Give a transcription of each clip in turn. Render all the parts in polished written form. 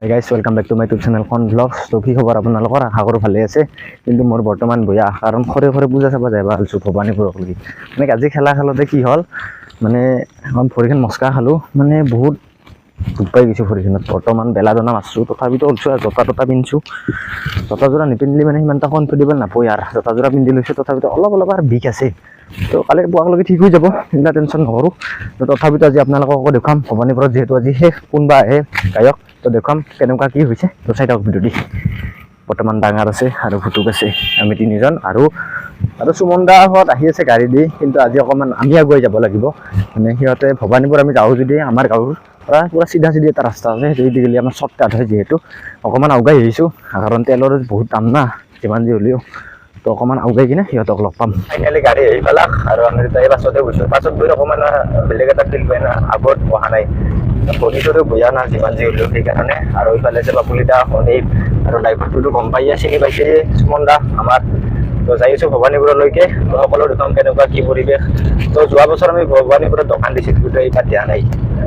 Hey guys, welcome back to my YouTube channel Con Vlogs. তো কি খবৰ আপোনালোকৰ? আশা কৰোঁ ভালে আছে। কিন্তু মোৰ বৰ্তমান বয়া কাৰণ খৰে খৰে পূজা চাব যাবা আলছো ভবানীপুৰক লাগি। মানে আজি খেলতে কি হ'ল মানে এখন ভৰিখন মস্কা খালো মানে বহুত দুখ পাই গৈছো ভৰিখনত। বৰ্তমান বেলাজনা মাছছো তথাপিতো অলছো জোতা পিন্ধছো। জোতাযোৰা নিপিন্ধিলে মানে সিমান এটা কমফৰ্টেবল নাপায় আৰু জোতাযোৰা পিন্ধি লৈছো তথাপিতো অলপ আৰু বিষ আছে। তো কালি পুৱালৈকে ঠিক হৈ যাব, সেইবিলাক টেনশ্যন নকৰোঁ। তো তথাপিতো আজি আপোনালোকক দেখুৱাম ভবানীপুৰত যিহেতু আজি শেষ কোনোবা আহে গায়ক, তো দেখুৱাম কেনেকুৱা কি হৈছে। তো চাই থাকক ভিডিঅ'টি। বৰ্তমান ডাঙৰ আছে আৰু ভুটুক আছে, আমি তিনিজন আৰু সুমনদাহঁত আহি আছে গাড়ী দি। কিন্তু আজি অকণমান আমি আগুৱাই যাব লাগিব। মানে সিহঁতে ভবানীপুৰ আমি যাওঁ যদি আমাৰ গাঁৱৰ পৰা পুৰা চিধা এটা ৰাস্তা আছে, সেইটো গ'লে আমাৰ শ্বৰ্টকাট হয়। যিহেতু অকণমান আগুৱাই আহিছোঁ কাৰণ তেলৰ বহুত দাম না, যিমান যি হ'লেও। তো অকণমান আগুৱাই কিনে সিহঁতক লগ পাম। ফাইনেলি গাড়ী আহি পালাক আৰু আমি এই বাছতে গৈছোঁ। বাছত গৈ অকণমান বেলেগ এটা ফিল পাই না, আগত অহা নাই ভৰিটোতো বয়া না যিমান যি হ'লেও, সেইকাৰণে। আৰু ইফালে আছে বাপুলিদা, সনীপ আৰু ড্ৰাইভাৰটোতো গম পাই চিনি পাইছে সুমন দা আমাৰ। তো যাই আছোঁ ভবানীপুৰলৈকে। সকলো দেখুৱাম কেনেকুৱা কি পৰিৱেশ। তো যোৱা বছৰ আমি ভবানীপুৰত দোকান দিছিলোঁ, কিন্তু এইবাৰ দিয়া নাই।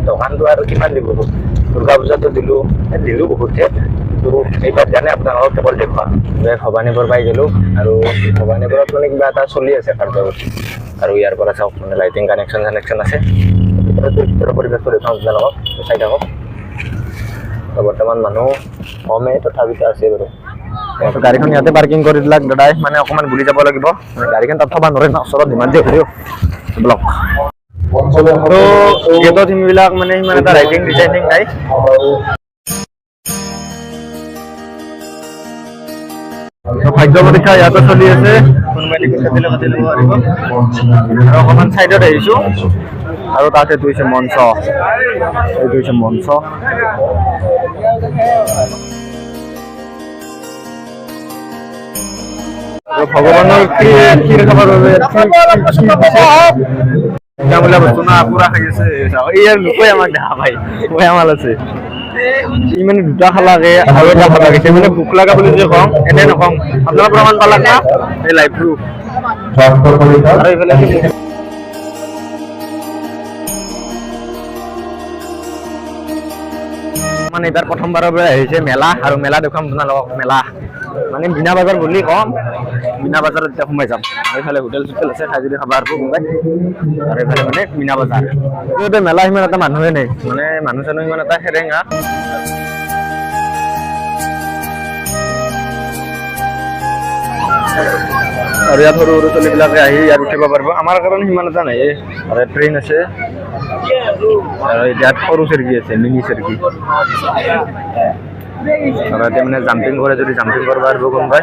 দোকানটো আৰু কিমান দিব, দুৰ্গা পূজাতো দিলোঁ বহুতহে। তো এইবাৰ দিয়া নাই, আপোনালোকক কেৱল দেখুৱাম যে ভবানীপুৰ পাই গ'লোঁ। আৰু ভবানীপুৰত মানে কিবা এটা চলি আছে কাৰ্যসূচী। আৰু ইয়াৰ পৰা চাওক মানে লাইটিং কানেকশ্যন আছে। পৰিৱেশটো দেখুৱাম আপোনালোকক, চাই থাকক। বৰ্তমান মানুহ কমে তথাপিতো আছে বাৰু। গাড়ীখন ইয়াতে পাৰ্কিং কৰি দিলাক দাদাই, মানে অকণমান ঘূৰি যাব লাগিব। গাড়ীখন তাত থবা নোৱাৰে না, ওচৰত যিমান যি হ'লেও ব্লক। তো গেটৰ থিমবিলাক মানে সিমান এটা লাইটিং ডিজাইনিং নাই। ভাগ্য পৰীক্ষা ইয়াতে চলি আছে, কোনোবাই টিকেট কাটিলে কাটি ল'ব পাৰিব। আৰু অকণমান চাইডত আহিছোঁ আৰু তাত এইটো হৈছে মঞ্চ, ভগৱানৰ ক্ষীৰ খাবৰ বাবে বোলা বস্তু না পুৰা খাই আছে। ইয়াৰ লোকে আমাক দেখা পাই ভাল আছে। ই মানে দুটা খালাকে আৰু এটা খালা গৈছে, মানে ভোক লগা বুলি যে কওঁ এনে নকওঁ। আপোনালোকে প্ৰমাণ পালাক না এই লাইভ প্ৰুফ। আৰু এইফালে মানে এইবাৰ প্ৰথমবাৰৰ পৰা আহিছে মেলা, আৰু মেলা দেখুৱাম আপোনালোকক। মেলা মানে মিনা বজাৰ বুলি কম, মিনা বজাৰত এতিয়া সোমাই যাম। এইফালে হোটেল আছে, খাই যদি খাব আৰু কোনোবাই। আৰু এইফালে মানে মিনা বজাৰ। মেলা সিমান এটা মানুহে নাই, মানে মানুহ চানুহ সিমান এটা সেৰেঙা। আৰু ইয়াত সৰু ছোৱালীবিলাকে আহি ইয়াত উঠিব পাৰিব, আমাৰ কাৰণে সিমান এটা নাই। আৰু ট্ৰেইন আছে আৰু ইয়াত সৰু চেৰকি আছে, মিনি চেৰকি। আৰু এতিয়া মানে জাম্পিং কৰে, যদি জাম্পিং কৰিব পাৰিব কোনোবাই।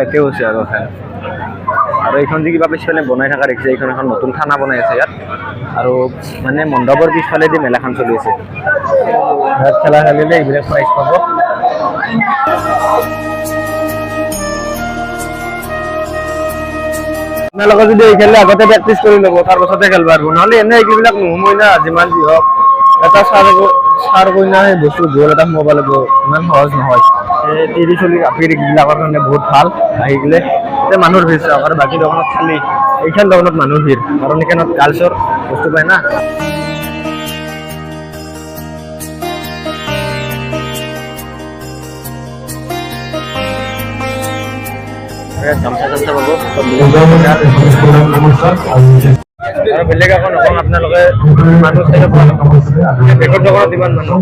এতিয়াও আছে আৰু আৰু এইখন যে কিবা পিছফালে বনাই থকা দেখিছে, এইখন এখন নতুন থানা বনাই আছে ইয়াত। আৰু মানে মণ্ডপৰ পিছফালেদি মেলাখন চলি আছে। ইয়াত খেলা খেলিলে এইবিলাক প্ৰাইজ পাব। আপোনালোকে যদি এই খেলে আগতে প্ৰেক্টিচ কৰি ল'ব, তাৰ পাছতে খেলিব পাৰিব। নহ'লে এনে এইবিলাক নোসোমই না, যিমান যি হওক। এটা চাৰ কইনা সেই বস্তু গ'ল এটা সোমাব লাগিব, ইমান সহজ নহয়। এই তিৰি চলি এইবিলাকৰ কাৰণে বহুত ভাল। আহি গ'লে এতিয়া মানুহৰ ভিৰ চাওক, আৰু বাকী দোকানত খালি এইখন দোকানত মানুহৰ ভিৰ, কাৰণ এইখনত গাৰ্লছৰ বস্তু পায় না। আৰু বেলেগ আকৌ নকওঁ, আপোনালোকে মানুহ চাই বেগৰ দোকানত ইমান মানুহ।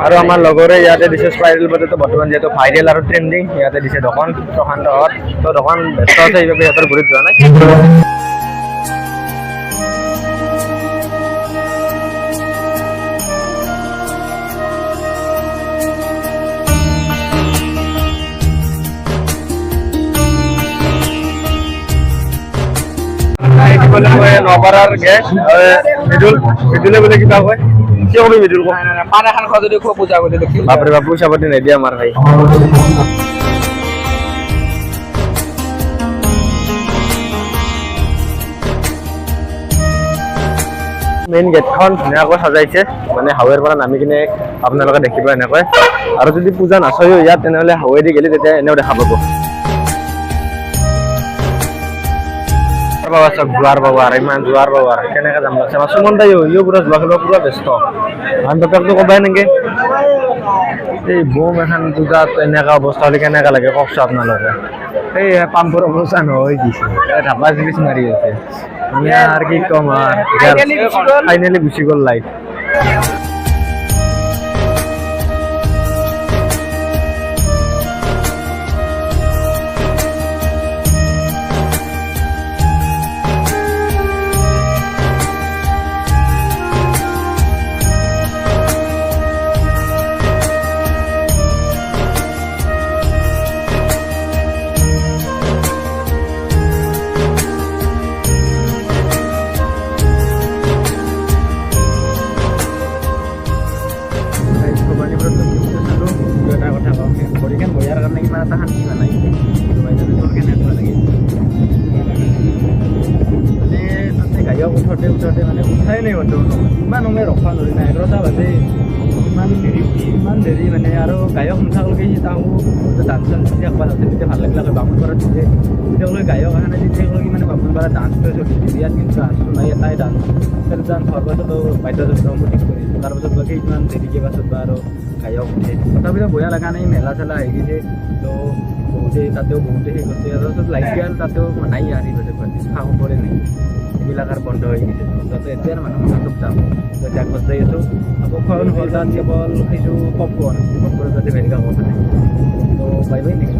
আৰু আমাৰ লগৰে ইয়াতে দিছে স্পাইৰেল বজাৰটো, বৰ্তমান যিহেতু ভাইৰেল আৰু ট্ৰেণ্ডিং। ইয়াতে দিছে দোকান প্ৰশান্তহঁত। তো দোকান ব্যস্ত আছে, সেইবাবে সিহঁতৰ ঘূৰিত যোৱা নাই। নপাৰাৰ গেছ মিদুলে বোলে কিবা কয়, কিয় কবি মিদুল কয় পান এখন খোৱা যদি খুব পূজা কৰি দেখি। বাপৰে বাপ, পইচা পাতি নিদিয়ে আমাৰ ভাই। মেইন গেটখন ধুনীয়াকৈ সজাইছে, মানে হাৱেৰ পৰা নামি কিনে আপোনালোকে দেখিব এনেকৈ। আৰু যদি পূজা নাচয়ো ইয়াত, তেনেহ'লে হাৱেদি গ'লে তেতিয়া এনেও দেখা পাব। বাবা চব যোৱাৰ বাবা ইমান যোৱাৰ বাবা কেনেকৈ যাম লাগছে আমাৰ সুমন দাইও ইও পুৰা যোৱা খেলিব পুৰা ব্যস্ত আন বেপাৰটো ক'বাই নেকি এই বম এখন পূজাত এনেকুৱা অৱস্থা হ'লে কেনেকুৱা লাগে কওকচোন আপোনালোকে এই পাম্পৰ অৱস্থা নহয় দিছে ধাবা জিনিছ মাৰি আছে আমি আৰু কি ক'ম আৰু ফাইনেলি গুচি গ'ল লাইট পৰীক্ষা বহিয়াৰ কাৰণে কিমান এটা শান্তি নাই কেনেকুৱা লাগে মানে তাতে গায়ক উঠোঁতে মানে উঠাই নাই বৰ্তমান ইমান সময় ৰখা ধৰি নাই 11টা বাজে ইমান দেৰি মানে আৰু গায়ক নুঠাকলৈকে সি তাহো ডান্স চান্স শিকাব যাতে তেতিয়া ভাল লাগিলে বামুণ পাৰাত দিছে তেতিয়ালৈ গায়ক অহা নাই তেতিয়ালৈকে মানে বামুণ পাৰাত ডান্সটোৱে চলিছে ইয়াত কিন্তু ডান্সটো নাই এটাই ডান্স ডান্স হোৱাৰ পাছত বাদ্যযন্ত্ৰ ঠিক কৰিছে তাৰপাছত বাকী ইমান দেৰিকৈ পাছত বা আৰু গায়ক উঠে তথাপিতো বয়া লগা নাই মেলা চেলা আহি গৈছে তো বহুতে তাতেও বহুতে সেই কৰিছে তাৰপাছত লাইট গেল তাতেও নাই আহি গৈছে খা খবৰে নাই এইবিলাক আৰু বন্ধ হৈ গৈছে তাতে এতিয়া আৰু মানুহ চব যাম যাতে আগত যাই আছোঁ আকৌ খোৱা নহ'ল তাত কেৱল খাইছোঁ পপকৰ্ণ যাতে ভেৰিকা হোৱা নাই তো বাই বাই নেক্সট